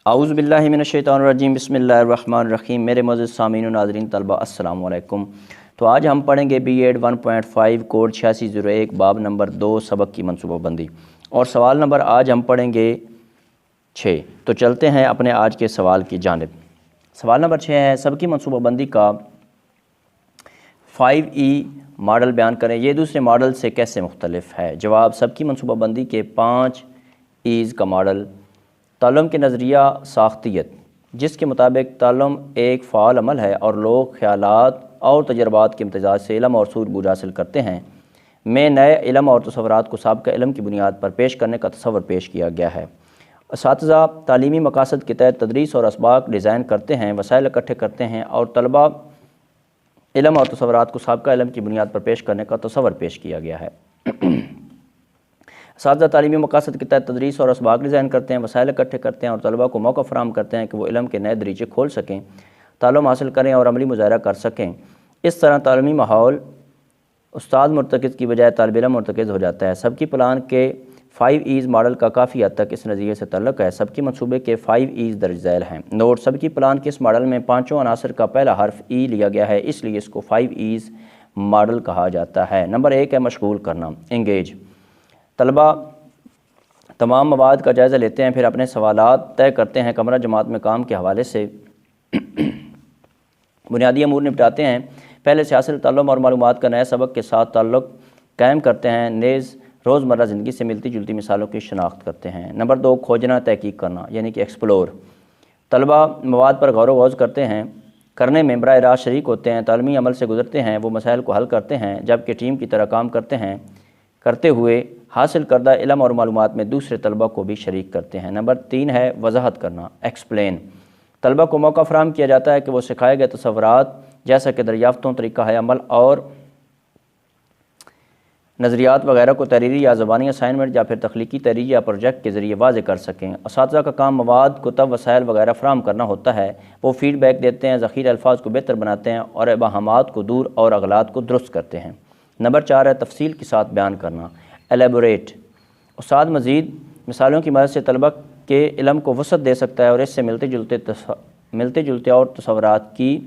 اعوذ باللہ من الشیطان الرجیم، بسم اللہ الرحمن الرحیم۔ میرے معزز سامعین و ناظرین طلبہ السلام علیکم۔ تو آج ہم پڑھیں گے بی ایڈ 1.5 کوڈ 8601 باب نمبر 2 سبق کی منصوبہ بندی، اور سوال نمبر آج ہم پڑھیں گے 6۔ تو چلتے ہیں اپنے آج کے سوال کی جانب۔ سوال نمبر 6 ہے، سبق کی منصوبہ بندی کا 5E ماڈل بیان کریں، یہ دوسرے ماڈل سے کیسے مختلف ہے؟ جواب، سبق کی منصوبہ بندی کے 5 ایز کا ماڈل: تعلم کے نظریہ ساختیت، جس کے مطابق تعلم ایک فعال عمل ہے اور لوگ خیالات اور تجربات کے امتزاج سے علم اور سور بوجھ حاصل کرتے ہیں، میں نئے علم اور تصورات کو سابقہ علم کی بنیاد پر پیش کرنے کا تصور پیش کیا گیا ہے۔ اساتذہ تعلیمی مقاصد کے تحت تدریس اور اسباق ڈیزائن کرتے ہیں، وسائل اکٹھے کرتے ہیں، اور طلباء علم اور تصورات کو سابقہ علم کی بنیاد پر پیش کرنے کا تصور پیش کیا گیا ہے۔ اساتذہ تعلیمی مقاصد کے تحت تدریس اور اسباق ڈیزائن کرتے ہیں، وسائل اکٹھے کرتے ہیں، اور طلباء کو موقع فراہم کرتے ہیں کہ وہ علم کے نئے دریچے کھول سکیں، تعلم حاصل کریں اور عملی مظاہرہ کر سکیں۔ اس طرح تعلیمی ماحول استاد مرتکز کی بجائے طالب علم مرتکز ہو جاتا ہے۔ سبقی پلان کے 5 ایز ماڈل کا کافی حد تک اس نظریے سے تعلق ہے۔ سبقی منصوبے کے 5 ایز درج ذیل ہیں۔ نوٹ: سبقی پلان کے اس ماڈل میں 5 عناصر کا پہلا حرف ای لیا گیا ہے، اس لیے اس کو 5 ایز ماڈل کہا جاتا ہے۔ نمبر 1 ہے مشغول کرنا، انگیج۔ طلباء تمام مواد کا جائزہ لیتے ہیں، پھر اپنے سوالات طے کرتے ہیں، کمرہ جماعت میں کام کے حوالے سے بنیادی امور نپٹاتے ہیں، پہلے سے حاصل تعلم اور معلومات کا نئے سبق کے ساتھ تعلق قائم کرتے ہیں، نیز روزمرہ زندگی سے ملتی جلتی مثالوں کی شناخت کرتے ہیں۔ نمبر 2 کھوجنا، تحقیق کرنا، یعنی کہ ایکسپلور۔ طلباء مواد پر غور و غوض کرتے ہیں، کرنے میں براہ راست شریک ہوتے ہیں، تعلیمی عمل سے گزرتے ہیں، وہ مسائل کو حل کرتے ہیں، جبکہ ٹیم کی طرح کام کرتے ہیں، کرتے ہوئے حاصل کردہ علم اور معلومات میں دوسرے طلباء کو بھی شریک کرتے ہیں۔ نمبر 3 ہے وضاحت کرنا، ایکسپلین۔ طلباء کو موقع فراہم کیا جاتا ہے کہ وہ سکھائے گئے تصورات جیسا کہ دریافتوں، طریقہ عمل اور نظریات وغیرہ کو تحریری یا زبانی اسائنمنٹ یا پھر تخلیقی تحریر یا پروجیکٹ کے ذریعے واضح کر سکیں۔ اساتذہ کا کام مواد، کتب، وسائل وغیرہ فراہم کرنا ہوتا ہے، وہ فیڈ بیک دیتے ہیں، ذخیرہ الفاظ کو بہتر بناتے ہیں اور ابہامات کو دور اور اغلاط کو درست کرتے ہیں۔ نمبر 4 ہے تفصیل کے ساتھ بیان کرنا، ایلیبوریٹ۔ استاد مزید مثالوں کی مدد سے طلباء کے علم کو وسعت دے سکتا ہے اور اس سے ملتے جلتے اور تصورات کی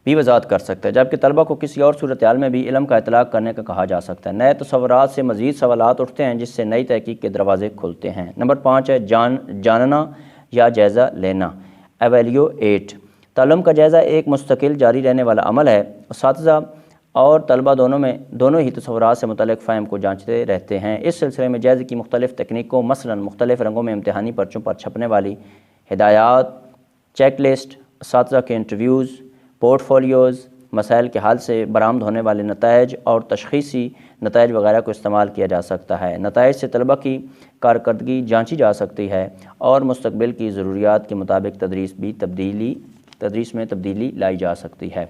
بھی وضاحت کر سکتا ہے، جبکہ طلباء کو کسی اور صورتحال میں بھی علم کا اطلاق کرنے کا کہا جا سکتا ہے۔ نئے تصورات سے مزید سوالات اٹھتے ہیں، جس سے نئی تحقیق کے دروازے کھلتے ہیں۔ نمبر 5 ہے جاننا یا جائزہ لینا، ایویلیویٹ۔ تعلم کا جائزہ ایک مستقل جاری رہنے والا عمل ہے۔ اساتذہ اور طلباء دونوں ہی تصورات سے متعلق فہم کو جانچتے رہتے ہیں۔ اس سلسلے میں جائزے کی مختلف تکنیکوں، مثلاً مختلف رنگوں میں امتحانی پرچوں پر چھپنے والی ہدایات، چیک لسٹ، اساتذہ کے انٹرویوز، پورٹ فولیوز، مسائل کے حل سے برآمد ہونے والے نتائج اور تشخیصی نتائج وغیرہ کو استعمال کیا جا سکتا ہے۔ نتائج سے طلباء کی کارکردگی جانچی جا سکتی ہے اور مستقبل کی ضروریات کے مطابق تدریس میں تبدیلی لائی جا سکتی ہے۔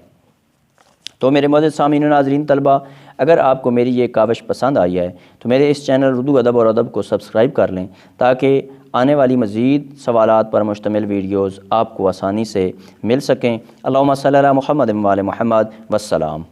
تو میرے معزز سامعین و ناظرین طلباء، اگر آپ کو میری یہ کاوش پسند آئی ہے تو میرے اس چینل اردو ادب اور ادب کو سبسکرائب کر لیں، تاکہ آنے والی مزید سوالات پر مشتمل ویڈیوز آپ کو آسانی سے مل سکیں۔ اللہم صلی علی محمد و آل محمد، والسلام۔